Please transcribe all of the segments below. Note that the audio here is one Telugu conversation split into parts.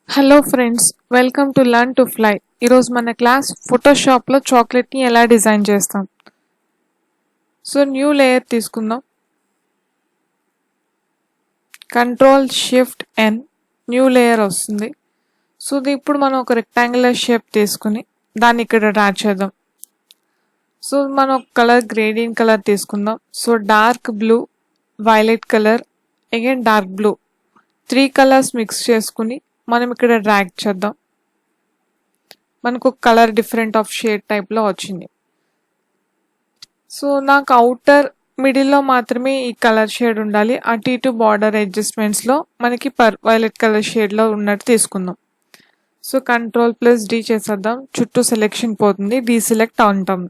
Hello friends, welcome to learn to fly. ఈరోజు మన క్లాస్ ఫోటోషాప్లో చాక్లెట్ని ఎలా డిజైన్ చేస్తాం. సో న్యూ లేయర్ తీసుకుందాం. Control shift N, new layer వస్తుంది. సో ఇప్పుడు మనం ఒక రెక్టాంగులర్ షేప్ తీసుకుని దాన్ని ఇక్కడ డ్రా చేద్దాం. సో మనం ఒక కలర్ గ్రేడియంట్ కలర్ తీసుకుందాం. So dark blue, violet colour, again dark blue, 3 colours mix చేసుకుని మనం ఇక్కడ డ్రాగ్ చేద్దాం. మనకు కలర్ డిఫరెంట్ ఆఫ్ షేడ్ టైప్లో వచ్చింది. సో నాకు అవుటర్ మిడిల్లో మాత్రమే ఈ కలర్ షేడ్ ఉండాలి. అటు ఇటు బార్డర్ అడ్జస్ట్మెంట్స్లో మనకి వైలెట్ కలర్ షేడ్లో ఉన్నట్టు తీసుకుందాం. సో కంట్రోల్+D చేసేద్దాం. చుట్టూ సెలెక్షన్ పోతుంది, డీసెలెక్ట్ అంటాం.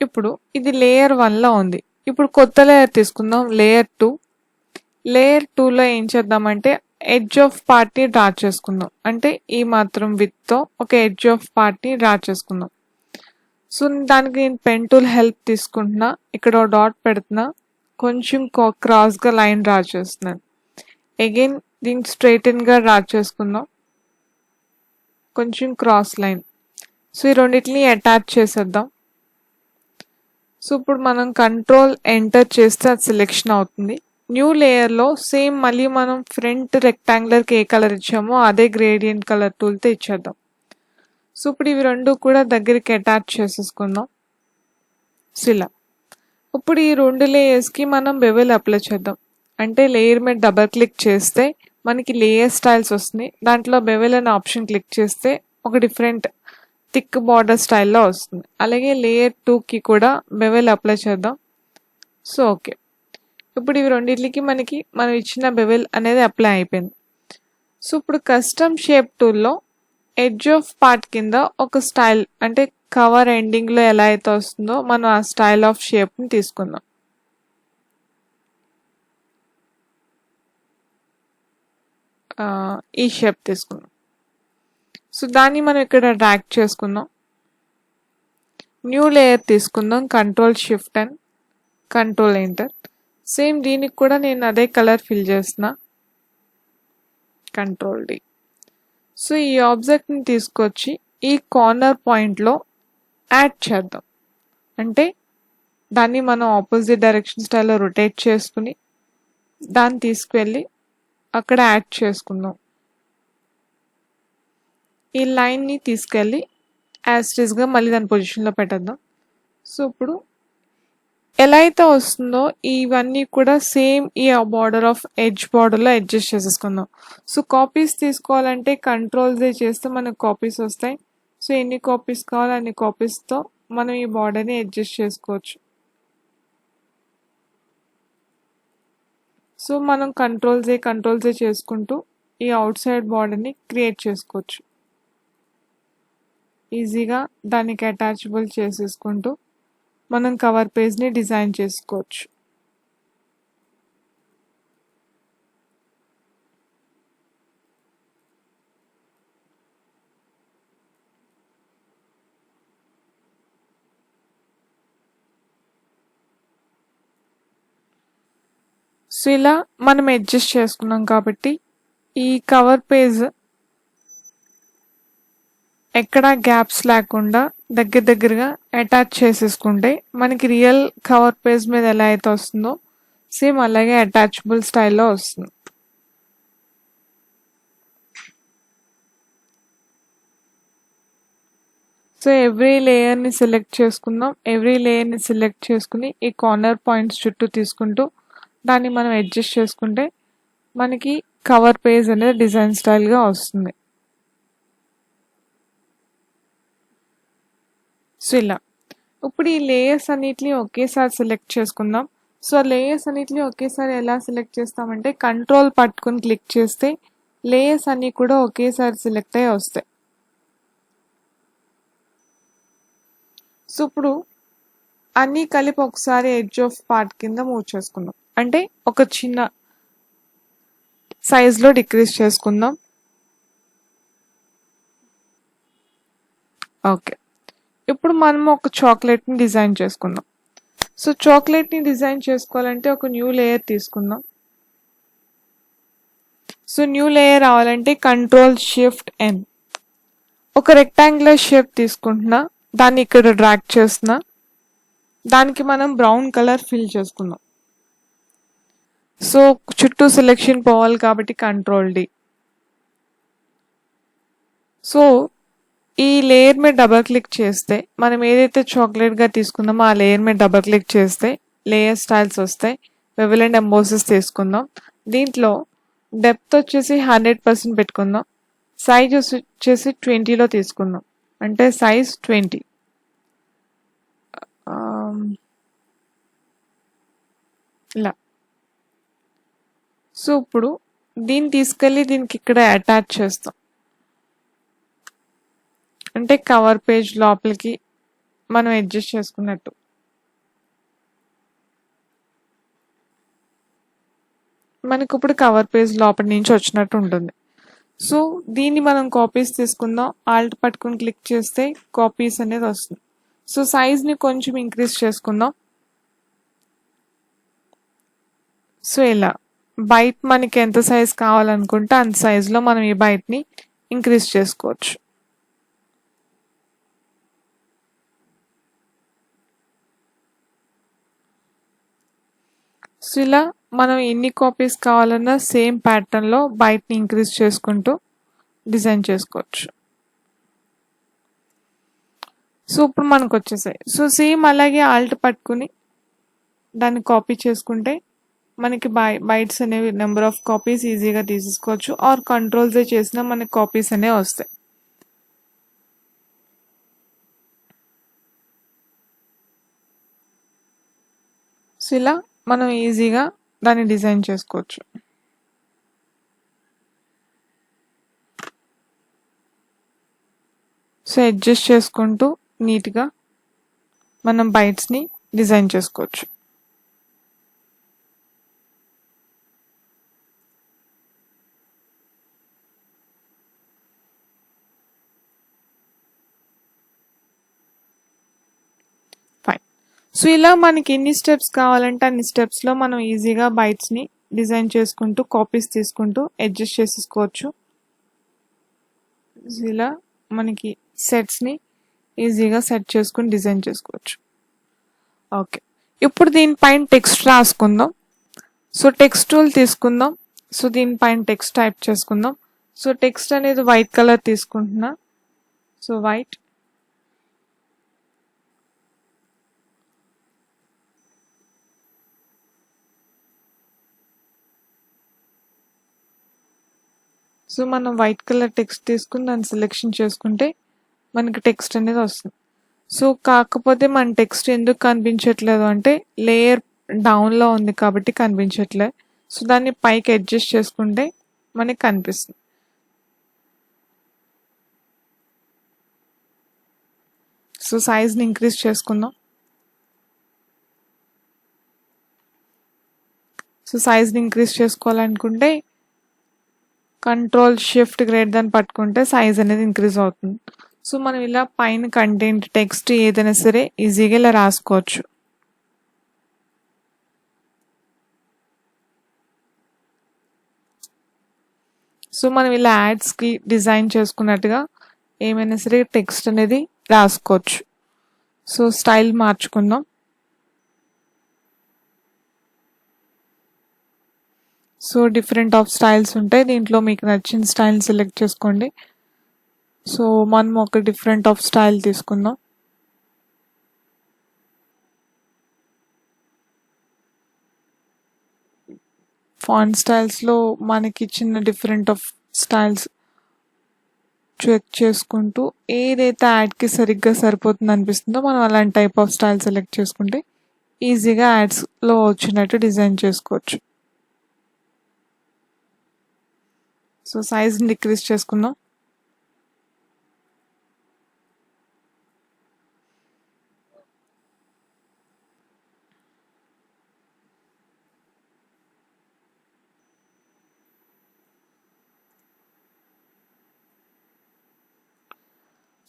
ఇప్పుడు ఇది లేయర్ 1లో ఉంది. ఇప్పుడు కొత్త లేయర్ తీసుకుందాం, లేయర్ 2. లేయర్ 2లో ఏం చేద్దామంటే ఎడ్జ్ ఆఫ్ పార్ట్ని డ్రా చేసుకుందాం. అంటే ఈ మాత్రం విత్తో ఒక ఎడ్జ్ ఆఫ్ పార్ట్ని డ్రా చేసుకుందాం. సో దానికి నేను పెన్ టూల్ హెల్ప్ తీసుకుంటున్నా. ఇక్కడ డాట్ పెడుతున్నా, కొంచెం క్రాస్గా లైన్ డ్రా చేస్తున్నాను. అగైన్ దీనికి స్ట్రైటన్గా డ్రా చేసుకుందాం, కొంచెం క్రాస్ లైన్. సో ఈ రెండింటిని అటాచ్ చేసేద్దాం. సో ఇప్పుడు మనం కంట్రోల్ ఎంటర్ చేస్తే అది సెలెక్షన్ అవుతుంది. న్యూ లేయర్లో సేమ్ మళ్ళీ మనం ఫ్రంట్ రెక్టాంగులర్కి ఏ కలర్ ఇచ్చామో అదే గ్రేడియంట్ కలర్ టూల్తో ఇచ్చేద్దాం. సో ఇప్పుడు ఇవి రెండు కూడా దగ్గరికి అటాచ్ చేసేసుకుందాం. ఇలా ఇప్పుడు ఈ రెండు లేయర్స్కి మనం బెవెల్ అప్లై చేద్దాం. అంటే లేయర్ మీద డబల్ క్లిక్ చేస్తే మనకి లేయర్ స్టైల్స్ వస్తుంది. దాంట్లో బెవెల్ అనే ఆప్షన్ క్లిక్ చేస్తే ఒక డిఫరెంట్ థిక్ బార్డర్ స్టైల్లో వస్తుంది. అలాగే లేయర్ 2కి కూడా బెవెల్ అప్లై చేద్దాం. సో ఓకే, ఇప్పుడు ఇవి రెండింటికి మనం ఇచ్చిన బెవెల్ అనేది అప్లై అయిపోయింది. సో ఇప్పుడు కస్టమ్ షేప్ టూల్లో ఎడ్జ్ ఆఫ్ పార్ట్ కింద ఒక స్టైల్, అంటే కవర్ ఎండింగ్లో ఎలా అయితే వస్తుందో మనం ఆ స్టైల్ ఆఫ్ షేప్ని తీసుకుందాం. ఈ షేప్ తీసుకుందాం. సో దాన్ని మనం ఇక్కడ డ్రాగ్ చేసుకుందాం. న్యూ లేయర్ తీసుకుందాం, control shift and control enter. Same దీనికి కూడా నేను అదే కలర్ ఫిల్ చేస్తున్నా, కంట్రోల్+D. సో ఈ ఆబ్జెక్ట్ని తీసుకొచ్చి ఈ కార్నర్ పాయింట్లో యాడ్ చేద్దాం. అంటే దాన్ని మనం ఆపోజిట్ డైరెక్షన్ స్టైల్లో రొటేట్ చేసుకుని దాన్ని తీసుకువెళ్ళి అక్కడ యాడ్ చేసుకుందాం. ఈ లైన్ని తీసుకెళ్ళి యాస్టిస్గా మళ్ళీ దాని పొజిషన్లో పెట్టేద్దాం. సో ఇప్పుడు ఎలా అయితే వస్తుందో ఇవన్నీ కూడా సేమ్ ఈ బార్డర్ ఆఫ్ ఎడ్జ్ బార్డర్లో అడ్జస్ట్ చేసేసుకుందాం. సో కాపీస్ తీసుకోవాలంటే కంట్రోల్+D చేస్తే మనకు కాపీస్ వస్తాయి. సో ఎన్ని కాపీస్ కావాలో అన్ని కాపీస్తో మనం ఈ బార్డర్ని అడ్జస్ట్ చేసుకోవచ్చు. సో మనం కంట్రోల్+D చేసుకుంటూ ఈ అవుట్ సైడ్ బార్డర్ని క్రియేట్ చేసుకోవచ్చు. ఈజీగా దానికి అటాచబుల్ చేసేసుకుంటూ మనం కవర్ పేజ్ని డిజైన్ చేసుకోవచ్చు. సో ఇలా మనం అడ్జస్ట్ చేసుకున్నాం కాబట్టి ఈ కవర్ పేజ్ ఎక్కడా గ్యాప్స్ లేకుండా దగ్గరగా అటాచ్ చేసేసుకుంటే మనకి రియల్ కవర్ పేజ్ మీద ఎలా అయితే వస్తుందో సేమ్ అలాగే అటాచబుల్ స్టైల్లో వస్తుంది. సో ఎవ్రీ లేయర్ని సెలెక్ట్ చేసుకుందాం. ఎవ్రీ లేయర్ని సెలెక్ట్ చేసుకుని ఈ కార్నర్ పాయింట్స్ చుట్టూ తీసుకుంటూ దాన్ని మనం అడ్జస్ట్ చేసుకుంటే మనకి కవర్ పేజ్ అనేది డిజైన్ స్టైల్గా వస్తుంది. సో ఇలా ఇప్పుడు ఈ లేయర్స్ అన్నిటిని ఒకేసారి సెలెక్ట్ చేసుకుందాం. సో లేయర్స్ అన్నిటిని ఒకేసారి ఎలా సెలెక్ట్ చేస్తామంటే కంట్రోల్ పట్టుకుని క్లిక్ చేస్తే లేయర్స్ అన్నీ కూడా ఒకేసారి సెలెక్ట్ అయ్యి వస్తాయి. సో ఇప్పుడు అన్నీ కలిపి ఒకసారి ఎడ్జ్ ఆఫ్ పార్ట్ కింద మూవ్ చేసుకుందాం. అంటే ఒక చిన్న సైజ్లో డిక్రీజ్ చేసుకుందాం. ఓకే, ఇప్పుడు మనం ఒక చాక్లెట్ని డిజైన్ చేసుకుందాం. సో చాక్లెట్ని డిజైన్ చేసుకోవాలంటే ఒక న్యూ లేయర్ తీసుకుందాం. సో న్యూ లేయర్ రావాలంటే కంట్రోల్ షిఫ్ట్ ఎన్. ఒక రెక్టాంగులర్ షేప్ తీసుకుంటున్నా, దాన్ని ఇక్కడ డ్రాగ్ చేస్తున్నా, దానికి మనం బ్రౌన్ కలర్ ఫిల్ చేసుకుందాం. సో చుట్టూ సెలెక్షన్ పోవాలి కాబట్టి కంట్రోల్ డి. సో ఈ లేయర్ మీద డబల్ క్లిక్ చేస్తే మనం ఏదైతే చాక్లెట్గా తీసుకుందామో ఆ లేయర్ మీద డబల్ క్లిక్ చేస్తే లేయర్ స్టైల్స్ వస్తాయి. వెవెల్ అండ్ ఎంబోసెస్ తీసుకుందాం. దీంట్లో డెప్త్ వచ్చేసి 100% పెట్టుకుందాం. సైజ్ వచ్చేసి 20లో తీసుకుందాం, అంటే సైజ్ 20. ఇలా. సో ఇప్పుడు దీన్ని తీసుకెళ్ళి దీనికి ఇక్కడ అటాచ్ చేస్తాం, అంటే కవర్ పేజ్ లోపలికి మనం అడ్జస్ట్ చేసుకున్నట్టు. మనకి ఇప్పుడు కవర్ పేజ్ లోపల నుంచి వచ్చినట్టు ఉంటుంది. సో దీన్ని మనం కాపీస్ తీసుకుందాం. ఆల్ట్ పట్టుకుని క్లిక్ చేస్తే కాపీస్ అనేది వస్తుంది. సో సైజ్ని కొంచెం ఇంక్రీజ్ చేసుకుందాం. సో ఇలా బైట్ మనకి ఎంత సైజ్ కావాలనుకుంటే అంత సైజులో మనం ఈ బైట్ని ఇంక్రీజ్ చేసుకోవచ్చు. సో ఇలా మనం ఎన్ని కాపీస్ కావాలన్నా సేమ్ ప్యాటర్న్లో బైట్ని ఇంక్రీజ్ చేసుకుంటూ డిజైన్ చేసుకోవచ్చు. సో ఇప్పుడు మనకు వచ్చేసాయి. సో సేమ్ అలాగే ఆల్ట్ పట్టుకుని దాన్ని కాపీ చేసుకుంటే మనకి బైట్స్ అనేవి నెంబర్ ఆఫ్ కాపీస్ ఈజీగా తీసేసుకోవచ్చు. ఆర్ కంట్రోల్స్ చేసినా మనకి కాపీస్ అనేవి వస్తాయి. సో ఇలా మనం ఈజీగా దాన్ని డిజైన్ చేసుకోవచ్చు. సో అడ్జస్ట్ చేసుకుంటూ నీట్గా మనం బైట్స్ని డిజైన్ చేసుకోవచ్చు. సో ఇలా మనకి ఎన్ని స్టెప్స్ కావాలంటే అన్ని స్టెప్స్లో మనం ఈజీగా బైట్స్ని డిజైన్ చేసుకుంటూ కాపీస్ తీసుకుంటూ అడ్జస్ట్ చేసేసుకోవచ్చు. ఇలా మనకి సెట్స్ని ఈజీగా సెట్ చేసుకుని డిజైన్ చేసుకోవచ్చు. ఓకే, ఇప్పుడు దీనిపైన టెక్స్ట్ రాసుకుందాం. సో టెక్స్ట్ టూల్ తీసుకుందాం. సో దీనిపైన టెక్స్ట్ టైప్ చేసుకుందాం. సో టెక్స్ట్ అనేది వైట్ కలర్ తీసుకుంటున్నా. So white. సో మనం వైట్ కలర్ టెక్స్ట్ తీసుకుని దాన్ని సెలెక్షన్ చేసుకుంటే మనకి టెక్స్ట్ అనేది వస్తుంది. సో కాకపోతే మన టెక్స్ట్ ఎందుకు కనిపించట్లేదు అంటే లేయర్ డౌన్లో ఉంది కాబట్టి కనిపించట్లేదు. సో దాన్ని పైకి అడ్జస్ట్ చేసుకుంటే మనకి కనిపిస్తుంది. సో సైజ్ని ఇంక్రీజ్ చేసుకుందాం. సో సైజ్ని ఇంక్రీజ్ చేసుకోవాలనుకుంటే కంట్రోల్ షిఫ్ట్ గ్రేట్ దాన్ని పట్టుకుంటే సైజ్ అనేది ఇంక్రీజ్ అవుతుంది. సో మనం ఇలా పైన కంటెంట్ టెక్స్ట్ ఏదైనా సరే ఈజీగా ఇలా రాసుకోవచ్చు. సో మనం ఇలా యాడ్స్కి డిజైన్ చేసుకున్నట్టుగా ఏమైనా సరే టెక్స్ట్ అనేది రాసుకోవచ్చు. సో స్టైల్ మార్చుకుందాం. సో డిఫరెంట్ ఆఫ్ స్టైల్స్ ఉంటాయి, దీంట్లో మీకు నచ్చిన స్టైల్ సెలెక్ట్ చేసుకోండి. సో మనం ఒక డిఫరెంట్ ఆఫ్ స్టైల్ తీసుకుందాం. ఫాంట్ స్టైల్స్లో మనకి చిన్న డిఫరెంట్ ఆఫ్ స్టైల్స్ చెక్ చేసుకుంటూ ఏదైతే యాడ్కి సరిగ్గా సరిపోతుంది అనిపిస్తుందో మనం అలాంటి టైప్ ఆఫ్ స్టైల్ సెలెక్ట్ చేసుకుంటే ఈజీగా యాడ్స్లో వచ్చినట్టు డిజైన్ చేసుకోవచ్చు. సో సైజ్ని డిక్రీజ్ చేసుకుందాం.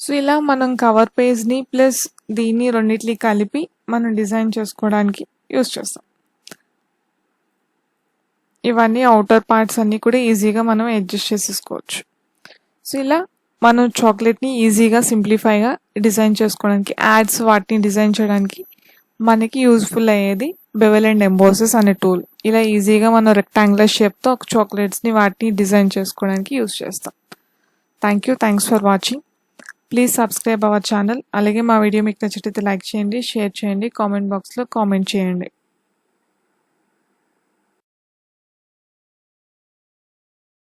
సో ఇలా మనం కవర్ పేజ్ని ప్లస్ దీన్ని రెండిట్లీ కలిపి మనం డిజైన్ చేసుకోవడానికి యూజ్ చేస్తాం. ఇవన్నీ ఔటర్ పార్ట్స్ అన్నీ కూడా ఈజీగా మనం అడ్జస్ట్ చేసేసుకోవచ్చు. సో ఇలా మనం చాక్లెట్ని ఈజీగా సింప్లిఫైగా డిజైన్ చేసుకోవడానికి యాడ్స్ వాటిని డిజైన్ చేయడానికి మనకి యూజ్ఫుల్ అయ్యేది బెవెల్ అండ్ ఎంబోసెస్ అనే టూల్. ఇలా ఈజీగా మనం రెక్టాంగులర్ షేప్తో ఒక చాక్లెట్స్ని వాటిని డిజైన్ చేసుకోవడానికి యూజ్ చేస్తాం. Thanks for watching. Please subscribe our channel. అలాగే మా వీడియో మీకు నచ్చితే లైక్ చేయండి, షేర్ చేయండి, కామెంట్ బాక్స్లో కామెంట్ చేయండి.